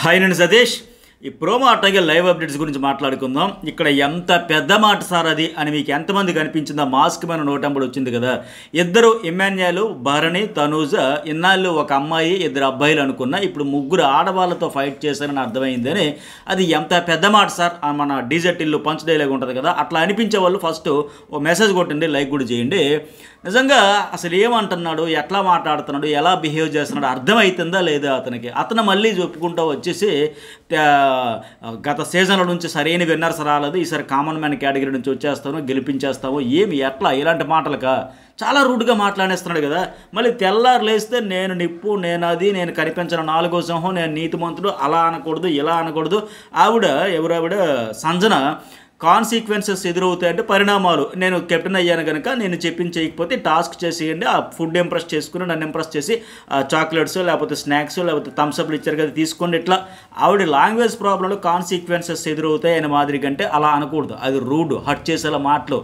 Hi నేను సతీష్. ఈ promo అట్లాగే లైవ్ అప్డేట్స్ గురించి మాట్లాడుకుందాం. ఇక్కడ ఎంత పెద్ద మాట సార్ అది అని మీకు ఎంతమంది కనిపించిందో మాస్క్ మీద నోటంబడి వచ్చింది కదా. ఇద్దరు ఇమాన్యుయల్, భరణి, తనూజ ఇన్నాళ్ళు ఒక అమ్మాయి ఇద్దరు అబ్బాయిలు అనుకున్నా ఇప్పుడు ముగ్గురు ఆడవాళ్ళతో ఫైట్ చేశారని అర్థమైందని. అది ఎంత పెద్ద మాట సార్. మన డీజెట్ ఇల్లు పంచ్ డైలాగ్ ఉంటుంది కదా, అట్లా అనిపించే వాళ్ళు ఫస్ట్ ఓ మెసేజ్ కొట్టండి, లైక్ కూడా చేయండి. నిజంగా అసలు ఏమంటున్నాడు, ఎట్లా మాట్లాడుతున్నాడు, ఎలా బిహేవ్ చేస్తున్నాడు అర్థమవుతుందా లేదా అతనికి. అతను మళ్ళీ చెప్పుకుంటూ వచ్చేసి గత సీజన్ల నుంచి సరైన విన్నర్స్ రాలేదు, ఈసారి కామన్ మ్యాన్ కేటగిరీ నుంచి వచ్చేస్తాము, గెలిపించేస్తాము, ఏమి ఎట్లా ఇలాంటి మాటలకా చాలా రూడ్గా మాట్లాడేస్తున్నాడు కదా. మళ్ళీ తెల్లారు లేస్తే నేను నిప్పు, నేను అది, నేను కనిపించిన నాలుగో సింహం, నేను నీతిమంతుడు, అలా అనకూడదు ఇలా అనకూడదు. ఎవరావిడ సంజన కాన్సిక్వెన్సెస్ ఎదురవుతాయంటే పరిణామాలు, నేను కెప్టెన్ అయ్యాను కనుక నేను చెప్పింది చేయకపోతే టాస్క్ చేసేయండి, ఆ ఫుడ్ ఇంప్రెస్ చేసుకుని నన్ను ఇంప్రెస్ చేసి చాక్లెట్స్ లేకపోతే స్నాక్స్ లేకపోతే థమ్స్అప్లు ఇచ్చారు కదా తీసుకోండి. ఇట్లా ఆవిడ లాంగ్వేజ్ ప్రాబ్లంలో కాన్సిక్వెన్సెస్ ఎదురవుతాయి అనే మాదిరి కంటే అలా అనకూడదు, అది రూడ్, హర్ట్ చేసేలా మాటలు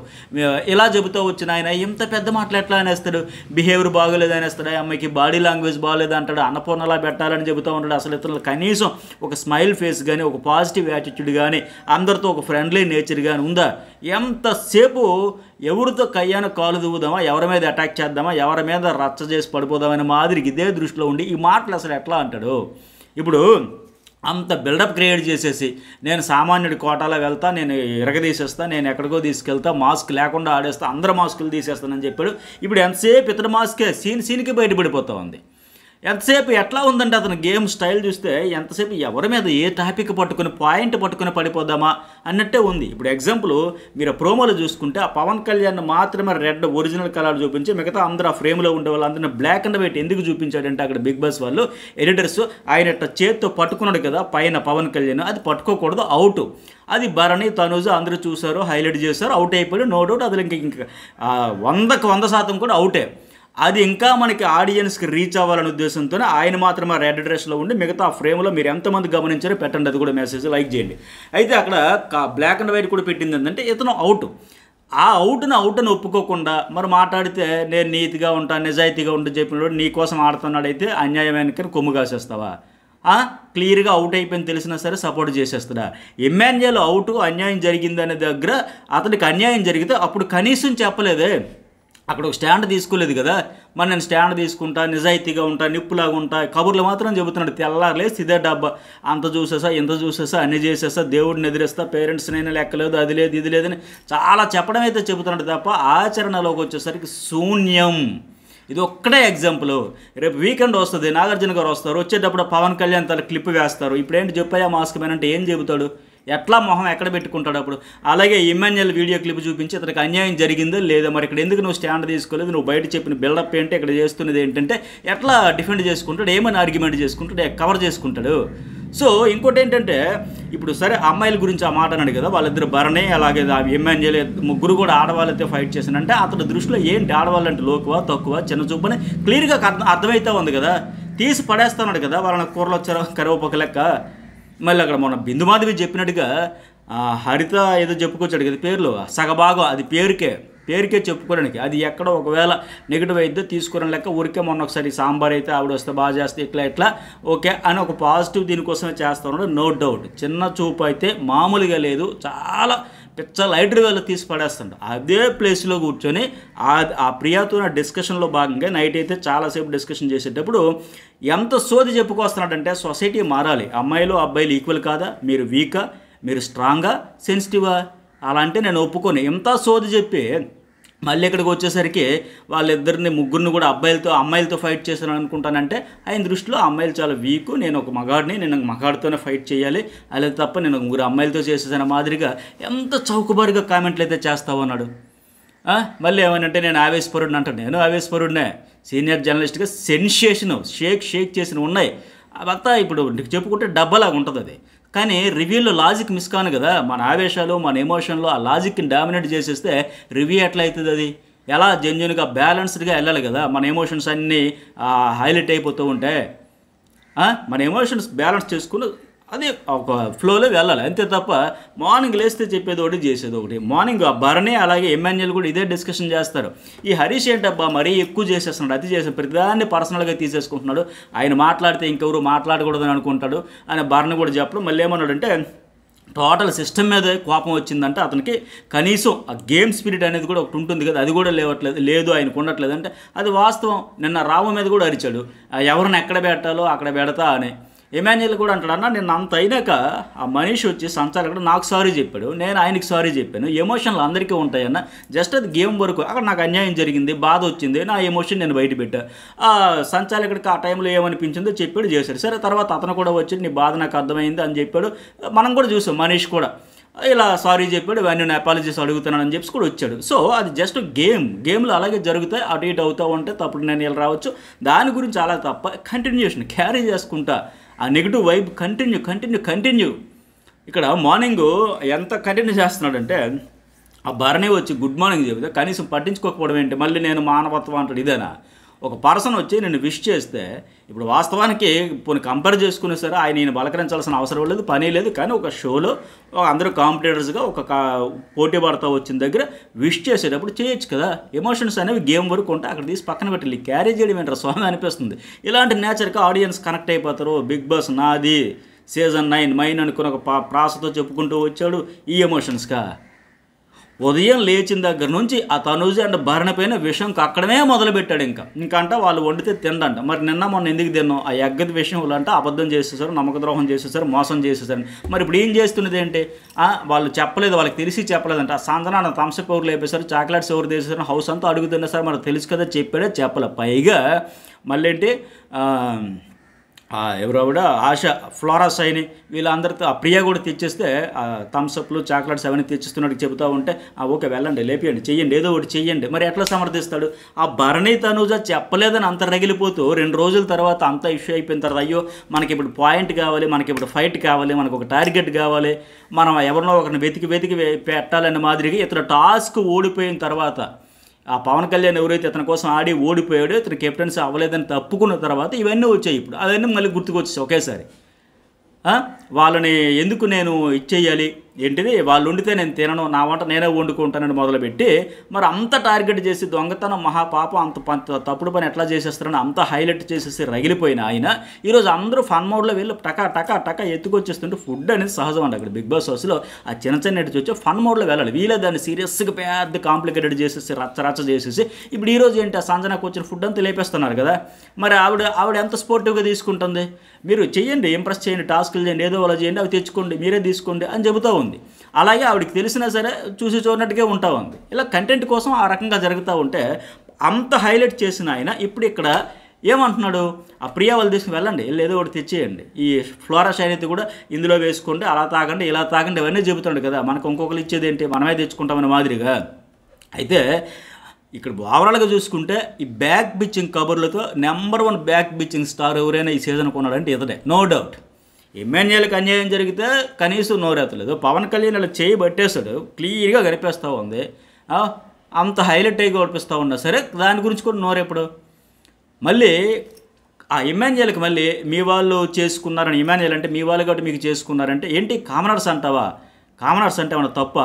ఇలా చెబుతూ వచ్చిన ఆయన ఇంత పెద్ద మాటలు ఎట్లా అనేస్తాడు. బిహేవియర్ బాగోలేదు అనేస్తాడు, అమ్మాయికి బాడీ లాంగ్వేజ్ బాగోలేదు అంటాడు, అన్నపూర్ణలా పెట్టాలని చెబుతూ ఉంటాడు. అసలు ఇతరులు కనీసం ఒక స్మైల్ ఫేస్ కానీ ఒక పాజిటివ్ యాటిట్యూడ్ కానీ అందరితో ఒక ఫ్రెండ్లీ నేచర్గా ఉందా? ఎంతసేపు ఎవరితో కయ్యాన కాలు దువ్వుదామా, ఎవరి మీద అటాక్ చేద్దామా, ఎవరి మీద రచ్చ చేసి పడిపోదామనే మాదిరికి ఇదే దృష్టిలో ఉండి ఈ మాటలు అసలు ఎట్లా అంటాడు. ఇప్పుడు అంత బిల్డప్ క్రియేట్ చేసేసి నేను సామాన్యుడి కోటాలో వెళ్తా, నేను ఇరగదీసేస్తా, నేను ఎక్కడికో తీసుకెళ్తా, మాస్క్ లేకుండా ఆడేస్తా, అందరు మాస్కులు తీసేస్తానని చెప్పాడు. ఇప్పుడు ఎంతసేపు ఇతడు మాస్కే సీన్కి బయటపడిపోతా ఉంది. ఎంతసేపు ఎట్లా ఉందంటే అతను గేమ్ స్టైల్ చూస్తే ఎంతసేపు ఎవరి మీద ఏ టాపిక్ పట్టుకుని పాయింట్ పట్టుకుని పడిపోదామా అన్నట్టే ఉంది. ఇప్పుడు ఎగ్జాంపుల్ మీరు ప్రోమోలో చూసుకుంటే ఆ పవన్ కళ్యాణ్ మాత్రమే రెడ్ ఒరిజినల్ కలర్ చూపించి మిగతా అందరూ ఆ ఫ్రేమ్లో ఉండే వాళ్ళందరినీ బ్లాక్ అండ్ వైట్ ఎందుకు చూపించాడంటే అక్కడ బిగ్ బాస్ వాళ్ళు ఎడిటర్స్ ఆయన ఇట్లా చేత్తో పట్టుకున్నాడు కదా పైన పవన్ కళ్యాణ్, అది పట్టుకోకూడదు, అవుట్. అది భరణి, తనూజ అందరూ చూశారు, హైలైట్ చేశారు, అవుట్ అయిపోయాడు, నో డౌట్. అది ఇంకా 100% కూడా అవుటే. అది ఇంకా మనకి ఆడియన్స్కి రీచ్ అవ్వాలనే ఉద్దేశంతోనే ఆయన మాత్రమే రెడ్ డ్రెస్లో ఉండి మిగతా ఆ ఫ్రేమ్లో మీరు ఎంతమంది గమనించారో పెట్టండి, అది కూడా మెసేజ్ లైక్ చేయండి. అయితే అక్కడ బ్లాక్ అండ్ వైట్ కూడా పెట్టింది ఏంటంటే ఇతను అవుట్. ఆ అవుట్ని ఒప్పుకోకుండా మరి మాట్లాడితే నేను నీతిగా ఉంటాను, నిజాయితీగా ఉంటూ చెప్పినప్పుడు నీ కోసం ఆడుతున్నాడైతే అన్యాయమైన కొమ్ము కాసేస్తావా? క్లియర్గా అవుట్ అయిపోయింది తెలిసినా సరే సపోర్ట్ చేసేస్తాడా? ఇమాన్యుయల్ అవుట్, అన్యాయం జరిగిందనే దగ్గర అతనికి అన్యాయం జరిగితే అప్పుడు కనీసం చెప్పలేదే, అక్కడ ఒక స్టాండ్ తీసుకోలేదు కదా. మరి నేను స్టాండ్ తీసుకుంటా, నిజాయితీగా ఉంటా, నిప్పులాగా ఉంటా, కబుర్లు మాత్రం చెబుతున్నాడు. తెల్లారలేదు ఇదే డబ్బా, అంత చూసేసా ఇంత చూసేసా అన్ని చేసేసా, దేవుడిని ఎదిరేస్తా, పేరెంట్స్నైనా లెక్కలేదు, అది లేదు ఇది లేదని చాలా చెప్పడం అయితే చెబుతున్నాడు తప్ప ఆచరణలోకి వచ్చేసరికి శూన్యం. ఇది ఒక్కటే ఎగ్జాంపుల్. రేపు వీకెండ్ వస్తుంది, నాగార్జున గారు వస్తారు, వచ్చేటప్పుడు పవన్ కళ్యాణ్ తల క్లిప్ వేస్తారు. ఇప్పుడు ఏంటి చెప్పాయా మాస్క్ మ్యాన్ అంటే ఏం చెబుతాడు, ఎట్లా మొహం ఎక్కడ పెట్టుకుంటాడు అప్పుడు? అలాగే ఇమాన్యుయల్ వీడియో క్లిప్ చూపించి అతనికి అన్యాయం జరిగిందో లేదా, మరి ఇక్కడ ఎందుకు నువ్వు స్టాండ్ తీసుకోలేదు, నువ్వు బయట చెప్పిన బిల్డప్ ఏంటి, ఇక్కడ చేస్తున్నది ఏంటంటే ఎట్లా డిఫెండ్ చేసుకుంటాడు, ఏమని ఆర్గ్యుమెంట్ చేసుకుంటాడు, కవర్ చేసుకుంటాడు. సో ఇంకోటి ఏంటంటే ఇప్పుడు సరే అమ్మాయిల గురించి ఆ మాట అన్నాడు కదా, వాళ్ళిద్దరు భరణి అలాగే ఇమాన్యుయల్ ముగ్గురు కూడా ఆడవాళ్ళతో ఫైట్ చేశానంటే అతని దృష్టిలో ఏంటి, ఆడవాళ్ళంటే లోకువ తక్కువ చిన్న చూపని క్లియర్గా అర్థమవుతా ఉంది కదా. తీసి పడేస్తున్నాడు కదా వాళ్ళని, కూరలు వచ్చారో కరివేపాకు లెక్క. మళ్ళీ అక్కడ మొన్న బిందుమాధవి చెప్పినట్టుగా హరిత ఏదో చెప్పుకొచ్చాడు కదా పేర్లు, సగభాగం అది పేరుకే చెప్పుకోవడానికి. అది ఎక్కడో ఒకవేళ నెగిటివ్ అయితే తీసుకుని లెక్క. ఊరికే మొన్న ఒకసారి సాంబార్ అయితే ఆవిడ వస్తే బాగా చేస్తే ఇట్లా ఓకే అని ఒక పాజిటివ్ దీనికోసమే చేస్తున్నాడు, నో డౌట్. చిన్న చూపు అయితే మామూలుగా లేదు, చాలా పిచ్చ లైటర్ వేళ తీసి పడేస్తాడు. అదే ప్లేస్లో కూర్చొని ఆ ప్రియాతో డిస్కషన్లో భాగంగా నైట్ అయితే చాలాసేపు డిస్కషన్ చేసేటప్పుడు ఎంత సోది చెప్పుకొస్తున్నాడంటే సొసైటీ మారాలి, అమ్మాయిలు అబ్బాయిలు ఈక్వల్ కాదా, మీరు వీకా, మీరు స్ట్రాంగా, సెన్సిటివా, అలా అంటే నేను ఒప్పుకొని ఎంత సోది చెప్పి మళ్ళీ ఇక్కడికి వచ్చేసరికి వాళ్ళిద్దరిని ముగ్గురిని కూడా అమ్మాయిలతో ఫైట్ చేశాను అనుకుంటానంటే ఆయన దృష్టిలో అమ్మాయిలు చాలా వీకు, నేను ఒక మగాడిని, నేను మగాడితోనే ఫైట్ చేయాలి, అలా తప్ప నేను ముగ్గురు అమ్మాయిలతో చేసేసాను మాదిరిగా ఎంత చౌకబారుగా కామెంట్లు అయితే చేస్తావు అన్నాడు. మళ్ళీ ఏమనంటే నేను ఆవేశపరుడిని అంటాను. నేను ఆవేశపరుడినే, సీనియర్ జర్నలిస్ట్గా సెన్సేషన్ షేక్ చేసిన ఉన్నాయి అవంతా ఇప్పుడు చెప్పుకుంటే డబ్బాలాగా ఉంటుంది అది. కానీ రివ్యూలో లాజిక్ మిస్ కాను కదా, మన ఆవేశాలు మన ఎమోషన్లో ఆ లాజిక్ని డామినేట్ చేసేస్తే రివ్యూ ఎట్లా అవుతుంది? అది ఎలా జెన్యున్గా బ్యాలెన్స్డ్గా వెళ్ళాలి కదా. మన ఎమోషన్స్ అన్నీ హైలైట్ అయిపోతూ ఉంటే మన ఎమోషన్స్ బ్యాలెన్స్ చేసుకుని అది ఒక ఫ్లోలో వెళ్ళాలి అంతే తప్ప మార్నింగ్ లేస్తే చెప్పేది ఒకటి చేసేది ఒకటి. మార్నింగ్ భరణి అలాగే ఎమ్మెన్యేలు కూడా ఇదే డిస్కషన్ చేస్తారు. ఈ హరీష్ ఏంటబ్బా మరీ ఎక్కువ చేసేస్తున్నాడు, అతి చేసే ప్రతిదాన్ని పర్సనల్గా తీసేసుకుంటున్నాడు, ఆయన మాట్లాడితే ఇంకెవరు మాట్లాడకూడదని అనుకుంటాడు అని భరణి కూడా చెప్పడం. మళ్ళీ ఏమన్నాడంటే టోటల్ సిస్టమ్ మీద కోపం వచ్చిందంటే అతనికి కనీసం ఆ గేమ్ స్పిరిట్ అనేది కూడా ఒకటి ఉంటుంది కదా, అది కూడా లేదు ఆయనకు ఉండట్లేదు అంటే అది వాస్తవం. నిన్న రావు మీద కూడా అరిచాడు, ఎవరిని ఎక్కడ పెట్టాలో అక్కడ పెడతా అని. ఎమాన్యుయల్ కూడా అంటాడు, అన్న నిన్న అంత అయినాక ఆ మనిషి వచ్చి సంచాలకుడు నాకు సారీ చెప్పాడు, నేను ఆయనకి సారీ చెప్పాను. ఎమోషన్లు అందరికీ ఉంటాయన్న, జస్ట్ అది గేమ్ వరకు. అక్కడ నాకు అన్యాయం జరిగింది, బాధ వచ్చింది, నా ఎమోషన్ నేను బయట పెట్టా. ఆ సంచాలకుడికి ఆ టైంలో ఏమనిపించిందో చెప్పాడు, చేశాడు. సరే తర్వాత అతను కూడా వచ్చి నీ బాధ నాకు అర్థమైంది అని చెప్పాడు. మనం కూడా చూసాం మనీష్ కూడా ఇలా సారీ చెప్పాడు, ఇవన్నీ నేను అపాలజీస్ అడుగుతున్నానని చెప్పి కూడా వచ్చాడు. సో అది జస్ట్ గేమ్లో అలాగే జరుగుతాయి, అటు ఇటు అవుతూ ఉంటే తప్పుడు నిర్ణయాలు రావచ్చు. దాని గురించి అలా తప్ప కంటిన్యూషన్ క్యారీ చేసుకుంటా ఆ నెగిటివ్ వైబ్ కంటిన్యూ. ఇక్కడ మార్నింగ్ ఎంత కంటిన్యూ చేస్తున్నాడంటే ఆ భరణి వచ్చి గుడ్ మార్నింగ్ చెబితే కనీసం పట్టించుకోకపోవడం ఏంటి, మళ్ళీ నేను మానవత్వం అంటాడు. ఇదేనా? ఒక పర్సన్ వచ్చి నేను విష్ చేస్తే ఇప్పుడు వాస్తవానికి పోనీ కంపేర్ చేసుకునే సరే ఆయన ఈయన బలకరించాల్సిన అవసరం లేదు, పని లేదు. కానీ ఒక షోలో అందరూ కాంపిటేటర్స్గా ఒక పోటీ పడతా వచ్చిన దగ్గర విష్ చేసేటప్పుడు చేయొచ్చు కదా. ఎమోషన్స్ అనేవి గేమ్ వరకు ఉంటే అక్కడ తీసి పక్కన పెట్టి క్యారీ చేయడం ఏంటారు స్వామి అనిపిస్తుంది. ఇలాంటి నేచర్కి ఆడియన్స్ కనెక్ట్ అయిపోతారు. బిగ్ బాస్ నాది సీజన్ 9 మైన్ అనుకుని ఒక ప్రాసతో చెప్పుకుంటూ వచ్చాడు. ఈ ఎమోషన్స్గా ఉదయం లేచిన దగ్గర నుంచి ఆ తనూజ అండ్ భరణి పైన విషయం కక్కడమే మొదలుపెట్టాడు. ఇంకంట వాళ్ళు వండితే తిండంట. మరి నిన్న మొన్న ఎందుకు తిన్నాం? ఆ ఎగ్గది విషయంలో అంటే అబద్ధం చేసేసారు, నమ్మక ద్రోహం చేసేసారు, మోసం చేసేసారు. మరి ఇప్పుడు ఏం చేస్తున్నది ఏంటి? వాళ్ళు చెప్పలేదు, వాళ్ళకి తెలిసి చెప్పలేదంట. ఆ సందన థమ్స్అప్ ఎవరు లేపేశారు, చాక్లెట్స్ ఎవరు తీసేసారు, హౌస్ అంతా అడుగుతున్నా సార్ మనకు తెలుసు కదా, చెప్పాడే చెప్పలే. పైగా మళ్ళీ ఏంటి ఎవరావిడ ఆశ, ఫ్లోరా సైని వీళ్ళందరితో ఆ ప్రియ కూడా తెచ్చేస్తే థమ్స్అప్లు చాక్లెట్స్ అవన్నీ తెచ్చిస్తున్నట్టు చెబుతూ ఉంటే ఓకే వెళ్ళండి, లేపియండి, చెయ్యండి, ఏదో ఒకటి చెయ్యండి. మరి ఎట్లా సమర్థిస్తాడు? ఆ భరణి తనూజ చెప్పలేదని అంత రగిలిపోతూ 2 రోజుల తర్వాత అంత ఇష్యూ అయిపోయిన తర్వాత అయ్యో మనకి ఇప్పుడు పాయింట్ కావాలి, మనకి ఇప్పుడు ఫైట్ కావాలి, మనకు ఒక టార్గెట్ కావాలి, మనం ఎవరినో ఒకరిని వెతికి పెట్టాలనే మాదిరిగా ఇతను టాస్క్ ఓడిపోయిన తర్వాత ఆ పవన్ కళ్యాణ్ ఎవరైతే ఇతని కోసం ఆడి ఓడిపోయాడో, ఇతను కెప్టెన్సీ అవ్వలేదని తప్పుకున్న తర్వాత ఇవన్నీ వచ్చాయి. ఇప్పుడు అవన్నీ మళ్ళీ గుర్తుకొచ్చాయి ఒకేసారి. వాళ్ళని ఎందుకు నేను ఇచ్చేయాలి, ఏంటిది వాళ్ళు వండితే నేను తినను, నా వంట నేనే వండుకుంటానని మొదలుపెట్టి మరి అంత టార్గెట్ చేసి దొంగతనం మహాపాపం అంత తప్పుడు పని ఎట్లా చేసేస్తారని అంత హైలైట్ చేసేసి రగిలిపోయిన ఆయన ఈరోజు అందరూ ఫన్ మోడ్లో వెళ్ళి టకా ఎత్తుకొచ్చేస్తుంటే ఫుడ్ అనేది సహజం అండి. అక్కడ బిగ్ బాస్ హౌస్లో ఆ చిన్న వచ్చి ఫన్ మోడ్లో వెళ్ళాలి. వీళ్ళే దాన్ని సీరియస్గా పెద్ద కాంప్లికేటెడ్ చేసేసి రచ్చ చేసేసి ఇప్పుడు ఈరోజు ఏంటి ఆ సంజనాకు వచ్చిన ఫుడ్ అంతా లేపేస్తున్నారు కదా. మరి ఆవిడ ఎంత స్పోర్టివ్గా తీసుకుంటుంది? మీరు చెయ్యండి, ఇంప్రెస్ చేయండి, టాస్క్లు చేయండి, ఏదో అలా చేయండి, అవి తెచ్చుకోండి, మీరే తీసుకోండి అని చెబుతూ ఉంది. అలాగే ఆవిడకి తెలిసినా సరే చూసి చూడనట్టుగా ఉంటా ఉంది. ఇలా కంటెంట్ కోసం ఆ రకంగా జరుగుతూ ఉంటే అంత హైలైట్ చేసిన ఆయన ఇప్పుడు ఇక్కడ ఏమంటున్నాడు? ఆ ప్రియా వాళ్ళు తీసుకుని వెళ్ళండి, ఏదో ఒకటి తెచ్చేయండి, ఈ ఫ్లోరా షైనితి కూడా ఇందులో వేసుకోండి, అలా తాగండి, ఇలా తాగండి, ఇవన్నీ చెబుతాడు కదా. మనకు ఇంకొకరు ఇచ్చేది ఏంటి, మనమే తెచ్చుకుంటామని మాదిరిగా. అయితే ఇక్కడ ఓవరాల్గా చూసుకుంటే ఈ బ్యాక్ బిచ్చింగ్ కబుర్లతో నెంబర్ 1 బ్యాక్ బిచ్చింగ్ స్టార్ ఎవరైనా ఈ సీజన్ కొన్నాడంటే ఇతడే, నో డౌట్. ఎమ్మెన్యేలకు అన్యాయం జరిగితే కనీసం నోరెత్తలేదు. పవన్ కళ్యాణ్ అలా చేయి పట్టేశాడు, క్లియర్గా కనిపిస్తూ ఉంది, అంత హైలైట్ అయ్యి కనిపిస్తూ ఉన్నా సరే దాని గురించి కూడా నోరెప్పుడు. మళ్ళీ ఆ ఎమ్మెన్యేలకు మళ్ళీ మీ వాళ్ళు చేసుకున్నారని, ఎమ్మెన్యేలు అంటే మీ వాళ్ళు కాబట్టి మీకు చేసుకున్నారంటే ఏంటి కామనర్స్ అంటావా? కామనర్స్ అంటే ఏమన్నా తప్ప?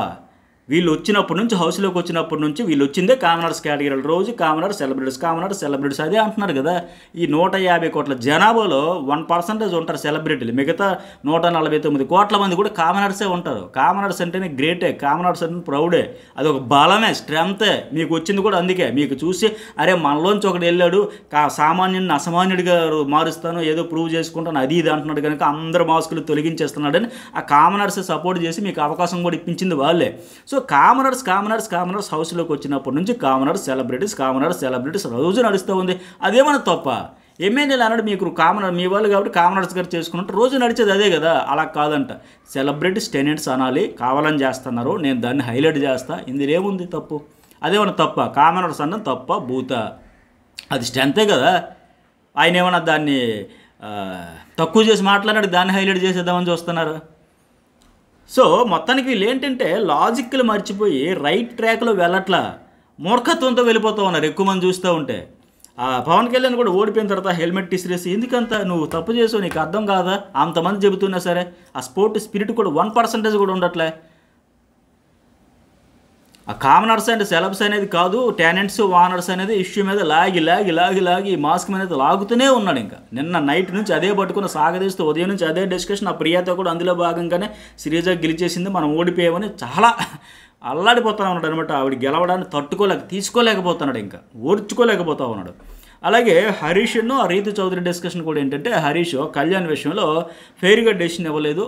వీళ్ళు వచ్చినప్పటి నుంచి హౌస్లోకి వచ్చినప్పటి నుంచి వీళ్ళు వచ్చిందే కామనర్స్ కేటగిరీలు. రోజు కామనర్స్ సెలబ్రిటీస్ అదే అంటున్నారు కదా. ఈ 150 కోట్ల జనాభాలో 1% ఉంటారు సెలబ్రిటీలు, మిగతా 149 కోట్ల మంది కూడా కామనర్సే ఉంటారు. కామనర్స్ అంటేనే గ్రేటే, కామనర్స్ అంటే ప్రౌడే, అది ఒక బలమే, స్ట్రెంతే. మీకు వచ్చింది కూడా అందుకే, మీకు చూసి అరే మనలోంచి ఒకటి వెళ్ళాడు, సామాన్యుడిని అసామాన్యుడిగా మారుస్తాను, ఏదో ప్రూవ్ చేసుకుంటాను, అది ఇది అంటున్నాడు కనుక అందరు మాస్కులు తొలగించేస్తున్నాడని ఆ కామనర్స్ సపోర్ట్ చేసి మీకు అవకాశం కూడా ఇప్పించింది వాళ్ళే. సో కామనర్స్ హౌస్లోకి వచ్చినప్పటి నుంచి కామనర్స్ సెలబ్రిటీస్ రోజు నడుస్తూ ఉంది. అదేమన్నా తప్ప? ఎమ్మెల్యేలు అన్నాడు మీకు మీ వాళ్ళు కాబట్టి కామనర్స్ గారు చేసుకున్నట్టు రోజు నడిచేది అదే కదా. అలా కాదంట, సెలబ్రిటీస్ టెనెంట్స్ అనాలి, కావాలని చేస్తున్నారు, నేను దాన్ని హైలైట్ చేస్తా, ఇందులో ఏముంది తప్పు? అదేమన్నా తప్ప? కామనర్స్ అన్న తప్ప భూత, అది స్ట్రెంతే కదా. ఆయన ఏమన్నా దాన్ని తక్కువ చేసి మాట్లాడాడు, దాన్ని హైలైట్ చేసేద్దామని చూస్తున్నారు. సో మొత్తానికి వీళ్ళు ఏంటంటే లాజిక్లు మర్చిపోయి రైట్ ట్రాక్లో వెళ్ళట్లా, మూర్ఖత్వంతో వెళ్ళిపోతూ ఉన్నారు ఎక్కువ మంది చూస్తూ ఉంటే. పవన్ కళ్యాణ్ కూడా ఓడిపోయిన తర్వాత హెల్మెట్ తీసిరేసి ఎందుకంత నువ్వు తప్పు చేసావు నీకు అర్థం కాదా అంతమంది చెబుతున్నా సరే ఆ స్పోర్ట్ స్పిరిట్ కూడా 1% కూడా ఉండట్లే. ఆ కామనర్స్ అండ్ సెలబ్స్ అనేది కాదు, టెనెంట్స్ ఓనర్స్ అనేది ఇష్యూ మీద లాగి ఈ మాస్క్ మీద లాగుతూనే ఉన్నాడు. ఇంకా నిన్న నైట్ నుంచి అదే పట్టుకుని సాగదీస్తూ ఉదయం నుంచి అదే డిస్కషన్. ఆ ప్రియాతో కూడా అందులో భాగంగానే శ్రీజ గెలిచేసింది, మనం ఓడిపోయామని చాలా అల్లాడిపోతూ ఉన్నాడు అనమాట. ఆవిడ గెలవడాన్ని తీసుకోలేకపోతున్నాడు, ఇంకా ఓర్చుకోలేకపోతా ఉన్నాడు. అలాగే హరీష్ను ఆ రీతు చౌదరి డిస్కషన్ కూడా ఏంటంటే, హరీష్ కళ్యాణ్ విషయంలో ఫెయిర్గా డెసిషన్ ఇవ్వలేదు,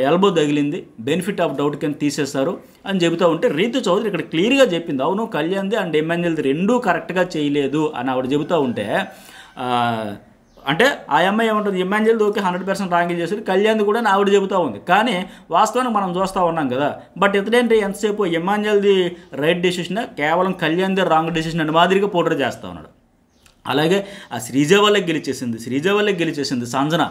ఎల్బో తగిలింది, బెనిఫిట్ ఆఫ్ డౌట్ కింద తీసేస్తారు అని చెబుతూ ఉంటే, రీతు చౌదరి ఇక్కడ క్లియర్గా చెప్పింది అవును కళ్యాణ్ది అండ్ ఎమ్మెల్యేది రెండూ కరెక్ట్గా చేయలేదు అని ఆవిడ చెబుతూ ఉంటే, అంటే ఆ అమ్మాయి ఏమంటుంది ఎమ్మెల్యేది ఓకే 100% రాంగిల్ చేశారు, కళ్యాణ్ది కూడా ఆవిడ చెబుతూ ఉంది. కానీ వాస్తవానికి మనం చూస్తూ ఉన్నాం కదా. బట్ ఇతడేంటి ఎంతసేపు ఎమ్మెల్యేది రైట్ డెసిషన్, కేవలం కళ్యాణ్ది రాంగ్ డెసిషన్ అని మాదిరిగా పోర్ట్రే చేస్తూ ఉన్నాడు. అలాగే ఆ శ్రీజ వల్లే గెలిచేసింది సంజన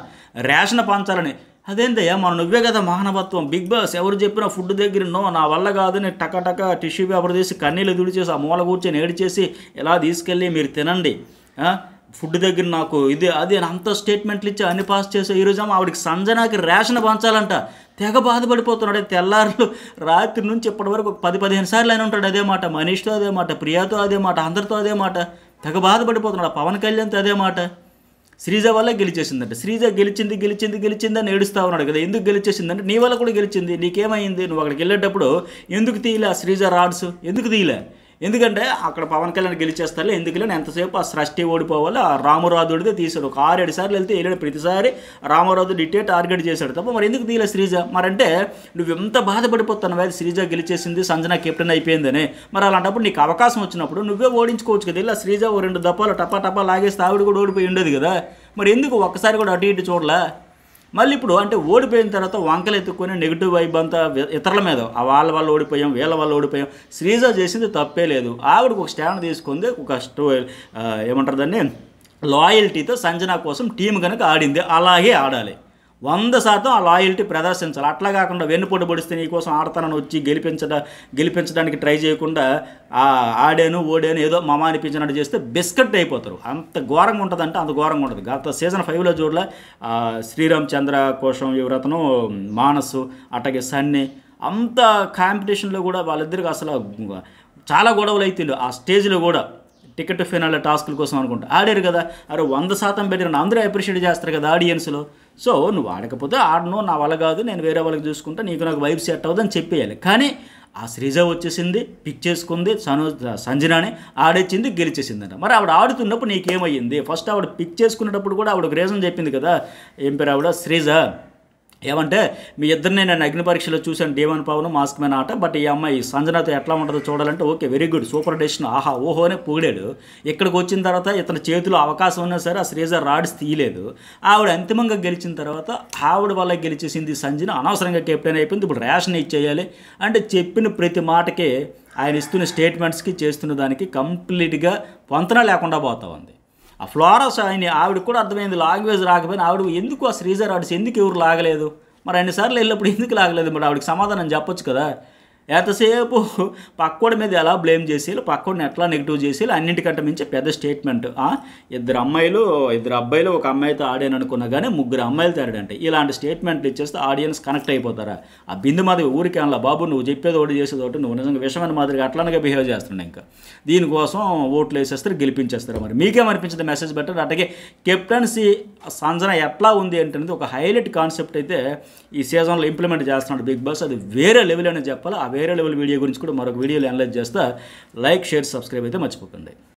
రేషన్ పంచాలని. అదేందయ్యా నువ్వే కదా మానవత్వం, బిగ్ బాస్ ఎవరు చెప్పినా ఫుడ్ దగ్గర నా వల్ల కాదు, నేను టక టిష్యూ పేపర్ తీసి కన్నీళ్ళు తుడిచేసి ఆ మూల కూర్చొని ఏడిచేసి ఎలా తీసుకెళ్ళి మీరు తినండి, ఫుడ్ దగ్గర నాకు ఇది అది అంత స్టేట్మెంట్లు ఇచ్చి అన్ని పాస్ చేసే ఈరోజు ఆవిడకి సంజనాకి రేషన్ పంచాలంట. తెగ బాధపడిపోతున్నాడు. తెల్లారులు రాత్రి నుంచి ఇప్పటి వరకు 10-15 సార్లు అయినా ఉంటాడు అదే మాట, మనీష్తో అదే మాట, ప్రియాతో అదే మాట, అందరితో అదే మాట, తెగ బాధపడిపోతున్నాడు. పవన్ కళ్యాణ్తో అదే మాట. శ్రీజ వల్ల గెలిచేసిందంటే, శ్రీజ గెలిచింది అని ఏడుస్తూ ఉన్నాడు కదా. ఎందుకు గెలిచేసిందంటే నీ వల్ల కూడా గెలిచింది, నీకేమైంది, నువ్వు అక్కడికి వెళ్ళేటప్పుడు ఎందుకు తీయలే శ్రీజ రాడ్స్, ఎందుకు తీయలే? ఎందుకంటే అక్కడ పవన్ కళ్యాణ్ గెలిచేస్తారు, ఎందుకు నేను ఎంతసేపు ఆ సృష్టి ఓడిపోవాలి, ఆ రామరాజుడిదే తీశాడు. ఒక 6-7 సార్లు వెళ్తే వెళ్ళాడు, ప్రతిసారి రామరాజు ఇట్టే టార్గెట్ చేశాడు తప్ప మరి ఎందుకు తీయలే శ్రీజ? మరంటే నువ్వు ఎంత బాధపడిపోతున్నావు అది శ్రీజ గెలిచేసింది, సంజన కెప్టెన్ అయిపోయిందని. మరి అలాంటప్పుడు నీకు అవకాశం వచ్చినప్పుడు నువ్వే ఓడించుకోవచ్చు కదా. ఇలా శ్రీజ 2 దప్పాలు టపా లాగేస్తే ఆవిడ కూడా ఓడిపోయి ఉండేది కదా. మరి ఎందుకు ఒక్కసారి కూడా అటు ఇటు చూడలే? మళ్ళీ ఇప్పుడు అంటే ఓడిపోయిన తర్వాత వంకలు ఎత్తుకొని నెగిటివ్ వైబ్ అంతా ఇతరుల మీద, ఆ వాళ్ళ ఓడిపోయాం, వీళ్ళ వల్ల ఓడిపోయాం. శ్రీజ చేసింది తప్పే లేదు, ఆవిడకు ఒక స్టాండ్ తీసుకుంది, ఒక ఏమంటారు దాన్ని లాయల్టీతో సంజన కోసం టీం కనుక ఆడింది. అలాగే ఆడాలి, 100% ఆ లాయల్టీ ప్రదర్శించాలి. అట్లా కాకుండా వెన్నుపోటు పొడిస్తే నీకోసం ఆడతానని వచ్చి గెలిపించడానికి ట్రై చేయకుండా ఆడాను ఓడాను ఏదో మమ అనిపించినట్టు చేస్తే బిస్కెట్ అయిపోతారు. అంత ఘోరంగా ఉంటుందంటే అంత ఘోరంగా ఉంటుంది. గత సీజన్ 5లో చూడలే శ్రీరామ్ చంద్ర కోసం యువరతను మానసు అట్లాగే సన్ని అంత కాంపిటీషన్లో కూడా వాళ్ళిద్దరికి అసలు చాలా గొడవలు అయితే ఆ స్టేజ్లో కూడా టికెట్ ఫైనల్ టాస్కుల కోసం అనుకుంటా ఆడారు కదా. అరే 100% పెట్టిన అందరూ అప్రిషియేట్ చేస్తారు కదా ఆడియన్స్లో. సో నువ్వు ఆడకపోతే ఆడను, నా వల్ల కాదు, నేను వేరే వాళ్ళకి చూసుకుంటా, నాకు వైబ్ సెట్ అవ్వదని చెప్పేయాలి. కానీ ఆ శ్రీజ వచ్చేసింది, పిక్ చేసుకుంది, సంజనాని ఆడొచ్చింది, గెలిచేసిందంట. మరి ఆవిడ ఆడుతున్నప్పుడు నీకేమయ్యింది? ఫస్ట్ ఆవిడ పిక్ చేసుకునేటప్పుడు కూడా ఆవిడ ఒక రీజన్ చెప్పింది కదా. ఏం పేరు ఆవిడ? శ్రీజ. ఏమంటే మీ ఇద్దరిని నేను అగ్ని పరీక్షలో చూశాను, డేవన్ పవన్ మాస్క్ మ్యాన్ ఆట. బట్ ఈ అమ్మాయి సంజనాతో ఎట్లా ఉంటుందో చూడాలంటే okay very good super decision, ఆహా ఓహో అని పొగిడాడు. ఇక్కడికి వచ్చిన తర్వాత ఇతని చేతిలో అవకాశం ఉన్నా సరే ఆ శ్రీజ రాడ్స్ తీయలేదు. ఆవిడ అంతిమంగా గెలిచిన తర్వాత ఆవిడ వల్ల గెలిచేసింది సంజన, అనవసరంగా కెప్టెన్ అయిపోయింది. ఇప్పుడు రేషన్ ఇచ్చేయాలి అంటే చెప్పిన ప్రతి మాటకి ఆయన ఇస్తున్న స్టేట్మెంట్స్కి చేస్తున్న దానికి కంప్లీట్గా పొంతన లేకుండా పోతా ఉంది. ఆ ఫ్లోరస్ ఆవిడ కూడా అర్థమైంది, లాంగ్వేజ్ రాకపోయినా ఆవిడ ఎందుకు ఆ శ్రీజ రాడ్స్ ఎందుకు ఎవరు లాగలేదు, మరి అన్నిసార్లు వెళ్ళినప్పుడు ఎందుకు లాగలేదు? మరి ఆవిడకి సమాధానం చెప్పొచ్చు కదా. ఎంతసేపు పక్కోడి మీద ఎలా బ్లేమ్ చేసేయాలి, పక్కోడిని ఎట్లా నెగిటివ్ చేసేయాలి, అన్నింటికంటే మించి పెద్ద స్టేట్మెంట్. 2 అబ్బాయిలు ఒక అమ్మాయితో ఆడాను అనుకున్నా కానీ 3 అమ్మాయిలతో ఆడాడంటే ఇలాంటి స్టేట్మెంట్లు ఇచ్చేస్తే ఆడియన్స్ కనెక్ట్ అయిపోతారా? ఆ బిందు మాదిరి ఊరికి అనలా బాబు, నువ్వు చెప్పేది ఒకటి చేసేది ఒకటి, నువ్వు నిజంగా విషమైన మాదిరిగా అట్లానే బిహేవ్ చేస్తున్నావు. ఇంకా దీనికోసం ఓట్లు వేసేస్తారు, గెలిపించేస్తారు. మరి మీకేమనిపించింది మెసేజ్ బెటర్? అట్లాగే కెప్టెన్సీ సంజన ఎట్లా ఉంది అంటే ఒక హైలైట్ కాన్సెప్ట్ అయితే ఈ సీజన్లో ఇంప్లిమెంట్ చేస్తున్నాడు బిగ్ బాస్. అది వేరే లెవెల్ అని చెప్పాలి. వేరే లెవెల్ వీడియో గురించి కూడా మరొక వీడియోలో అనలైజ్ చేస్తా. లైక్, షేర్, సబ్స్క్రైబ్ అయితే మర్చిపోకండి.